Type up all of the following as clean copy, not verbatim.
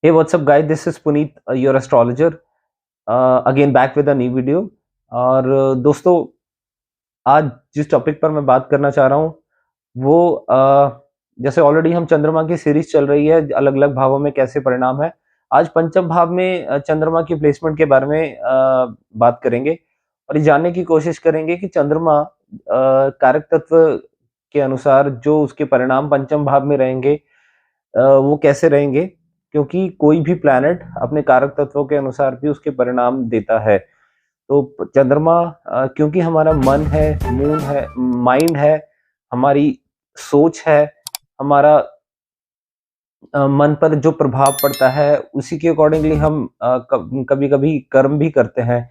Hey, what's up, guys? This is Puneet, your astrologer. Again back with a new video. और दोस्तों, आज जिस topic पर मैं बात करना चाह रहा हूँ वो जैसे ऑलरेडी हम चंद्रमा की सीरीज चल रही है, अलग अलग भावों में कैसे परिणाम है। आज पंचम भाव में चंद्रमा की प्लेसमेंट के बारे में बात करेंगे और ये जानने की कोशिश करेंगे कि चंद्रमा कारक तत्व के अनुसार जो उसके परिणाम पंचम भाव में रहेंगे वो कैसे रहेंगे, क्योंकि कोई भी प्लैनेट अपने कारक तत्वों के अनुसार भी उसके परिणाम देता है। तो चंद्रमा क्योंकि हमारा मन है, मून है, माइंड है, हमारी सोच है, हमारा मन पर जो प्रभाव पड़ता है उसी के अकॉर्डिंगली हम कभी कभी कर्म भी करते हैं।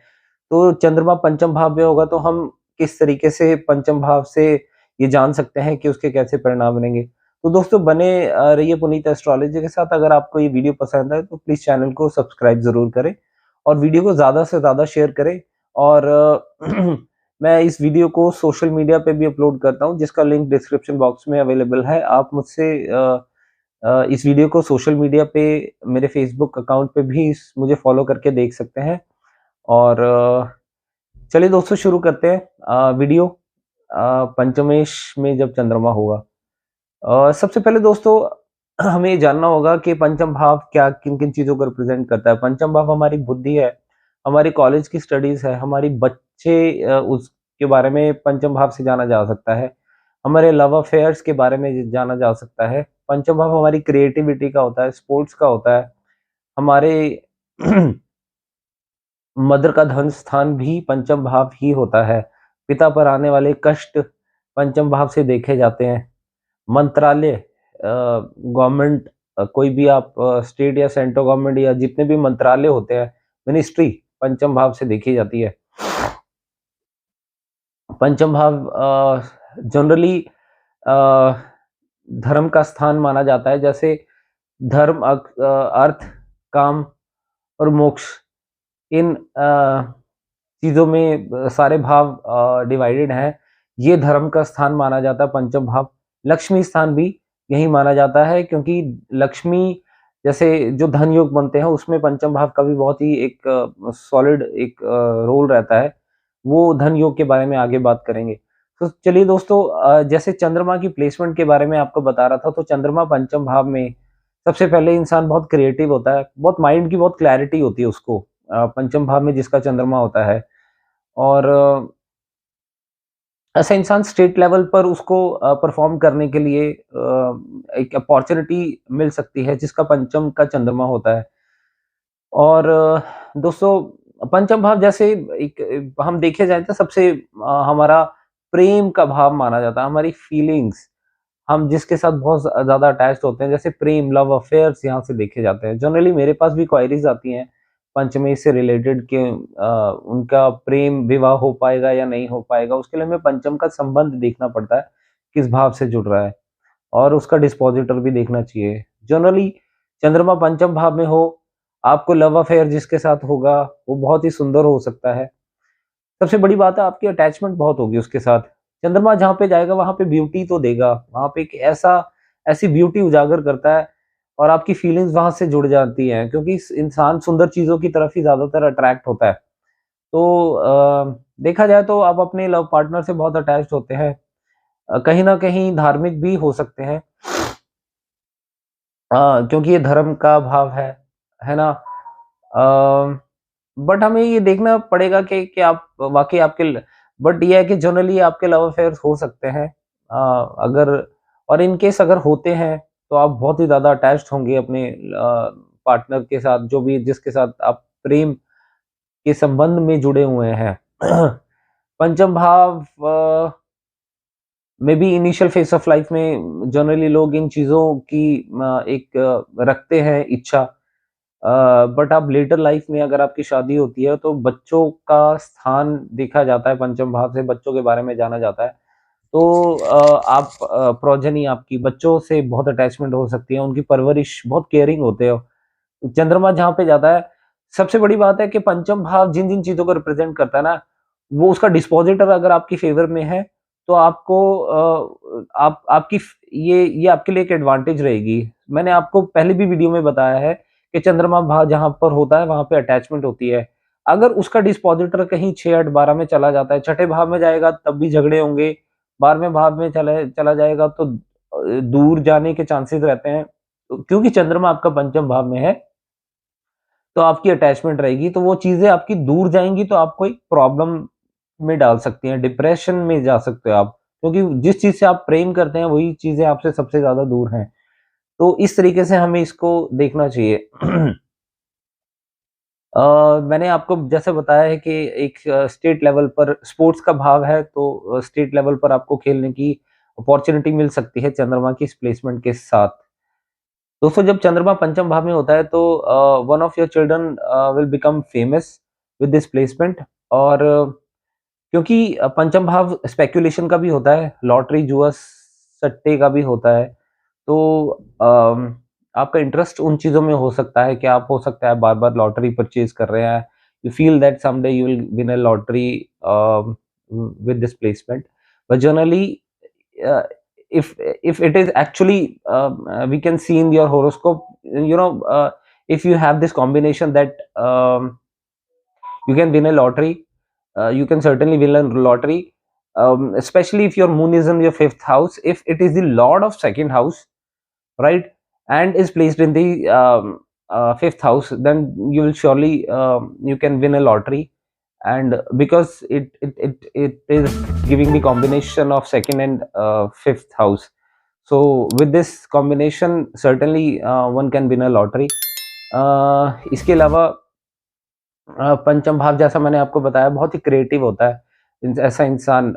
तो चंद्रमा पंचम भाव में होगा तो हम किस तरीके से पंचम भाव से ये जान सकते हैं कि उसके कैसे परिणाम बनेंगे। तो दोस्तों, बने रहिए पुनीत एस्ट्रोलॉजी के साथ। अगर आपको ये वीडियो पसंद आए तो प्लीज चैनल को सब्सक्राइब जरूर करें और वीडियो को ज्यादा से ज्यादा शेयर करें। और मैं इस वीडियो को सोशल मीडिया पे भी अपलोड करता हूँ, जिसका लिंक डिस्क्रिप्शन बॉक्स में अवेलेबल है। आप मुझसे इस वीडियो को सोशल मीडिया पे मेरे फेसबुक अकाउंट पे भी मुझे फॉलो करके देख सकते हैं। और चलिए दोस्तों, शुरू करते हैं वीडियो। पंचमेश में जब चंद्रमा होगा, सबसे पहले दोस्तों हमें ये जानना होगा कि पंचम भाव क्या किन किन चीजों को रिप्रेजेंट करता है। पंचम भाव हमारी बुद्धि है, हमारी कॉलेज की स्टडीज है, हमारी बच्चे उसके बारे में पंचम भाव से जाना जा सकता है। हमारे लव अफेयर्स के बारे में जाना जा सकता है। पंचम भाव हमारी क्रिएटिविटी का होता है, स्पोर्ट्स का होता है। हमारे मदर का धन स्थान भी पंचम भाव ही होता है। पिता पर आने वाले कष्ट पंचम भाव से देखे जाते हैं। मंत्रालय, गवर्नमेंट, कोई भी आप स्टेट या सेंट्रल गवर्नमेंट या जितने भी मंत्रालय होते हैं, मिनिस्ट्री पंचम भाव से देखी जाती है। पंचम भाव जनरली धर्म का स्थान माना जाता है। जैसे धर्म, अर्थ, काम और मोक्ष, इन चीजों में सारे भाव डिवाइडेड हैं। ये धर्म का स्थान माना जाता है पंचम भाव। लक्ष्मी स्थान भी यही माना जाता है, क्योंकि लक्ष्मी जैसे जो धन योग बनते हैं उसमें पंचम भाव का भी बहुत ही एक सॉलिड एक रोल रहता है। वो धन योग के बारे में आगे बात करेंगे। तो चलिए दोस्तों, जैसे चंद्रमा की प्लेसमेंट के बारे में आपको बता रहा था, तो चंद्रमा पंचम भाव में सबसे पहले इंसान बहुत क्रिएटिव होता है, बहुत माइंड की बहुत क्लैरिटी होती है उसको, पंचम भाव में जिसका चंद्रमा होता है। और ऐसा इंसान स्टेट लेवल पर उसको परफॉर्म करने के लिए एक अपॉर्चुनिटी मिल सकती है, जिसका पंचम का चंद्रमा होता है। और दोस्तों, पंचम भाव जैसे एक हम देखे जाए तो सबसे हमारा प्रेम का भाव माना जाता है। हमारी फीलिंग्स, हम जिसके साथ बहुत ज्यादा अटैच्ड होते हैं, जैसे प्रेम, लव अफेयर्स यहाँ से देखे जाते हैं। जनरली मेरे पास भी क्वायरीज आती हैं पंचमी से रिलेटेड कि उनका प्रेम विवाह हो पाएगा या नहीं हो पाएगा। उसके लिए हमें पंचम का संबंध देखना पड़ता है, किस भाव से जुड़ रहा है, और उसका डिस्पोजिटर भी देखना चाहिए। जनरली चंद्रमा पंचम भाव में हो, आपको लव अफेयर जिसके साथ होगा वो बहुत ही सुंदर हो सकता है। सबसे बड़ी बात है, आपकी अटैचमेंट बहुत होगी उसके साथ। चंद्रमा जहाँ पे जाएगा वहां पे ब्यूटी तो देगा, वहां पे एक ऐसी ब्यूटी उजागर करता है और आपकी फीलिंग्स वहां से जुड़ जाती हैं, क्योंकि इंसान सुंदर चीजों की तरफ ही ज्यादातर अट्रैक्ट होता है। तो देखा जाए तो आप अपने लव पार्टनर से बहुत अटैच्ड होते हैं, कहीं ना कहीं धार्मिक भी हो सकते हैं, क्योंकि ये धर्म का भाव है ना। बट हमें ये देखना पड़ेगा कि आप वाकई आपके, बट ये है कि जनरली आपके लव अफेयर्स हो सकते हैं। अगर और इन केस अगर होते हैं तो आप बहुत ही ज्यादा अटैच्ड होंगे अपने पार्टनर के साथ, जो भी जिसके साथ आप प्रेम के संबंध में जुड़े हुए हैं। पंचम भाव में भी इनिशियल फेज ऑफ लाइफ में जनरली लोग इन चीजों की एक रखते हैं इच्छा। बट अब लेटर लाइफ में अगर आपकी शादी होती है तो बच्चों का स्थान देखा जाता है, पंचम भाव से बच्चों के बारे में जाना जाता है। तो आप प्रोजनी, आपकी बच्चों से बहुत अटैचमेंट हो सकती है, उनकी परवरिश बहुत केयरिंग होते हो। चंद्रमा जहाँ पे जाता है, सबसे बड़ी बात है कि पंचम भाव जिन जिन चीजों को रिप्रेजेंट करता है ना, वो उसका डिस्पोजिटर अगर आपकी फेवर में है तो आपको आप आपकी ये आपके लिए एक एडवांटेज रहेगी। मैंने आपको पहले भी वीडियो में बताया है कि चंद्रमा जहां पर होता है वहां पे अटैचमेंट होती है। अगर उसका डिस्पोजिटर कहीं 6, 8, 12 में चला जाता है, छठे भाव में जाएगा तब भी झगड़े होंगे, 12वें भाव में चला जाएगा तो दूर जाने के चांसेस रहते हैं। क्योंकि चंद्रमा आपका पंचम भाव में है, तो आपकी अटैचमेंट रहेगी, तो वो चीजें आपकी दूर जाएंगी, तो आपको एक प्रॉब्लम में डाल सकती हैं, डिप्रेशन में जा सकते हो आप, क्योंकि जिस चीज से आप प्रेम करते हैं वही चीजें आपसे सबसे ज्यादा दूर हैं। तो इस तरीके से हमें इसको देखना चाहिए। मैंने आपको जैसे बताया है कि एक स्टेट लेवल पर स्पोर्ट्स का भाव है, तो स्टेट लेवल पर आपको खेलने की अपॉर्चुनिटी मिल सकती है चंद्रमा की इस प्लेसमेंट के साथ। दोस्तों, जब चंद्रमा पंचम भाव में होता है तो one of your children will become famous with this placement. और क्योंकि पंचम भाव स्पेकुलेशन का भी होता है, लॉटरी जुआ सट्टे का भी होता है, तो आपका इंटरेस्ट उन चीज़ों में हो सकता है कि आप हो सकता है बार-बार लॉटरी परचेज़ कर रहे हैं। You feel that someday you will win a lottery with this placement. But generally uh, if it is actually we can see in your horoscope, if you have this combination that you can win a lottery, you can certainly win a lottery, especially if your moon is in your fifth house, if it is the lord of second house, right, and is placed in the fifth house, then you will surely you can win a lottery. And because it is giving the combination of second and fifth house, so with this combination certainly one can win a lottery. इसके अलावा पंचम भाव, जैसा मैंने आपको बताया, बहुत ही creative होता है ऐसा इंसान।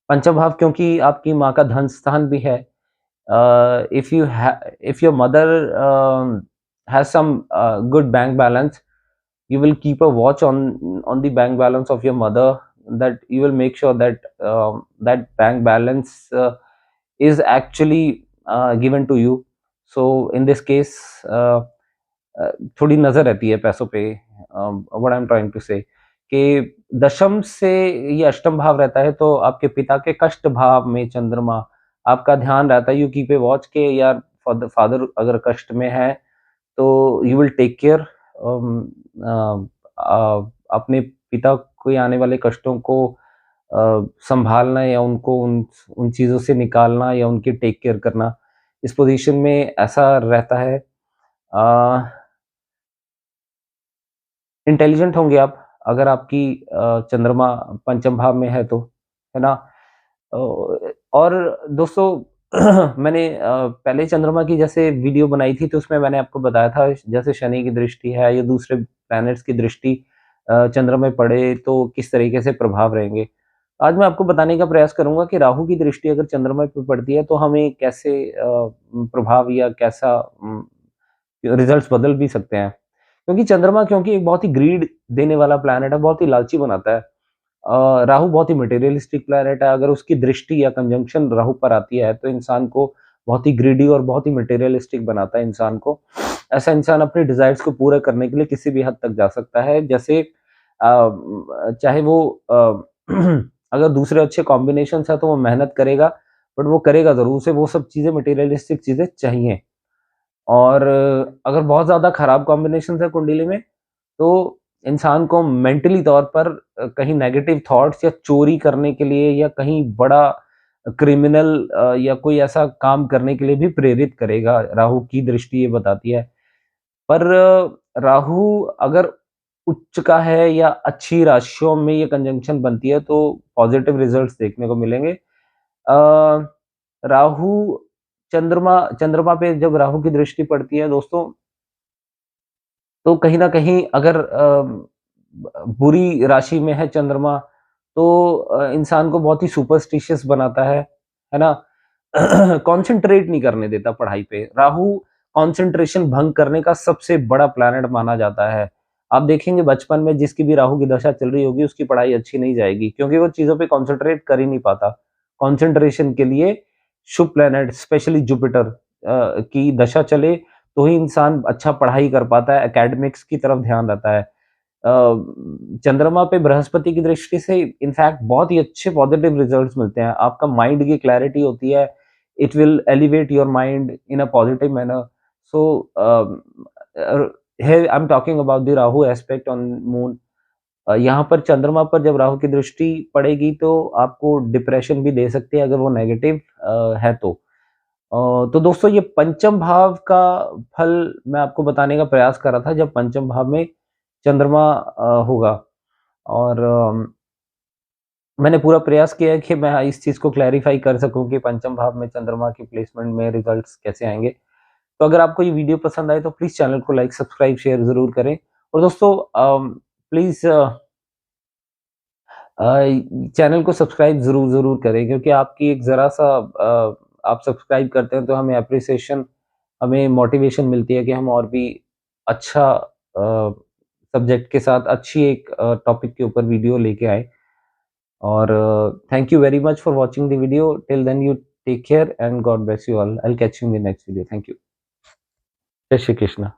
पंचम भाव क्योंकि आपकी माँ का धन स्थान भी है। if your mother has some good bank balance, you will keep a watch on the bank balance of your mother, that you will make sure that that bank balance is actually given to you. So in this case थोड़ी नजर रहती है पैसों पे। What I am trying to say कि दशम से ये अष्टम भाव रहता है, तो आपके पिता के कष्ट भाव में चंद्रमा, आपका ध्यान रहता है, यू कीप ए वॉच के यार फादर अगर कष्ट में है तो यू विल टेक केयर अपने पिता को आने वाले कष्टों को संभालना, या उनको उन चीज़ों से निकालना, या उनकी टेक केयर करना, इस पोजीशन में ऐसा रहता है। इंटेलिजेंट होंगे आप अगर आपकी चंद्रमा पंचम भाव में है तो, है ना। और दोस्तों, मैंने पहले चंद्रमा की जैसे वीडियो बनाई थी, तो उसमें मैंने आपको बताया था जैसे शनि की दृष्टि है या दूसरे प्लैनेट्स की दृष्टि चंद्रमा में पड़े तो किस तरीके से प्रभाव रहेंगे। आज मैं आपको बताने का प्रयास करूंगा कि राहु की दृष्टि अगर चंद्रमा पे पड़ती है तो हमें कैसे प्रभाव या कैसा रिजल्ट्स बदल भी सकते हैं। क्योंकि चंद्रमा एक बहुत ही ग्रीड देने वाला प्लैनेट है, बहुत ही लालची बनाता है। राहु बहुत ही मटेरियलिस्टिक प्लैनेट है, अगर उसकी दृष्टि या कंजंक्शन राहु पर आती है तो इंसान को बहुत ही ग्रीडी और बहुत ही मटेरियलिस्टिक बनाता है इंसान को। ऐसा इंसान अपने डिजायर्स को पूरा करने के लिए किसी भी हद तक जा सकता है, जैसे चाहे वो अगर दूसरे अच्छे कॉम्बिनेशन है तो वो मेहनत करेगा, बट वो करेगा जरूर, उसे वो सब चीजें मटेरियलिस्टिक चीजें चाहिए। और अगर बहुत ज्यादा खराब कॉम्बिनेशन है कुंडली में, तो इंसान को मेंटली तौर पर कहीं नेगेटिव थॉट्स या चोरी करने के लिए या कहीं बड़ा क्रिमिनल या कोई ऐसा काम करने के लिए भी प्रेरित करेगा, राहु की दृष्टि ये बताती है। पर राहु अगर उच्च का है या अच्छी राशियों में ये कंजंक्शन बनती है तो पॉजिटिव रिजल्ट्स देखने को मिलेंगे। राहु चंद्रमा पे जब राहु की दृष्टि पड़ती है दोस्तों, तो कहीं ना कहीं अगर बुरी राशि में है चंद्रमा, तो इंसान को बहुत ही सुपरस्टिशियस बनाता है ना। कंसंट्रेट नहीं करने देता पढ़ाई पे। राहु कंसंट्रेशन भंग करने का सबसे बड़ा प्लैनेट माना जाता है। आप देखेंगे बचपन में जिसकी भी राहु की दशा चल रही होगी उसकी पढ़ाई अच्छी नहीं जाएगी, क्योंकि वो चीजों पे कंसंट्रेट कर ही नहीं पाता। कंसंट्रेशन के लिए शुभ प्लैनेट स्पेशली जुपिटर की दशा चले तो ही इंसान अच्छा पढ़ाई कर पाता है, एकेडमिक्स की तरफ ध्यान रहता है। चंद्रमा पे बृहस्पति की दृष्टि से इनफैक्ट बहुत ही अच्छे पॉजिटिव रिजल्ट्स मिलते हैं। आपका माइंड की क्लैरिटी होती है, it will elevate your mind in a positive manner. So here I'm talking about the Rahu aspect on moon. यहाँ पर चंद्रमा पर जब राहु की दृष्टि पड़ेगी तो आपको डिप्रेशन भी दे सकती है अगर वो नेगेटिव है तो। तो दोस्तों ये पंचम भाव का फल मैं आपको बताने का प्रयास कर रहा था जब पंचम भाव में चंद्रमा होगा और मैंने पूरा प्रयास किया है कि मैं इस चीज़ को क्लैरिफाई कर सकूं कि पंचम भाव में चंद्रमा की प्लेसमेंट में रिजल्ट्स कैसे आएंगे। तो अगर आपको ये वीडियो पसंद आए तो प्लीज़ चैनल को लाइक सब्सक्राइब शेयर ज़रूर करें और दोस्तों प्लीज़ चैनल को सब्सक्राइब ज़रूर करें क्योंकि आपकी एक ज़रा सा आप सब्सक्राइब करते हैं तो हमें एप्रिसिएशन हमें मोटिवेशन मिलती है कि हम और भी अच्छा सब्जेक्ट के साथ अच्छी एक टॉपिक के ऊपर वीडियो लेके आए और thank you very much for watching the video till then you take care and God bless you all I will catch you in the next video thank you जय श्री कृष्ण।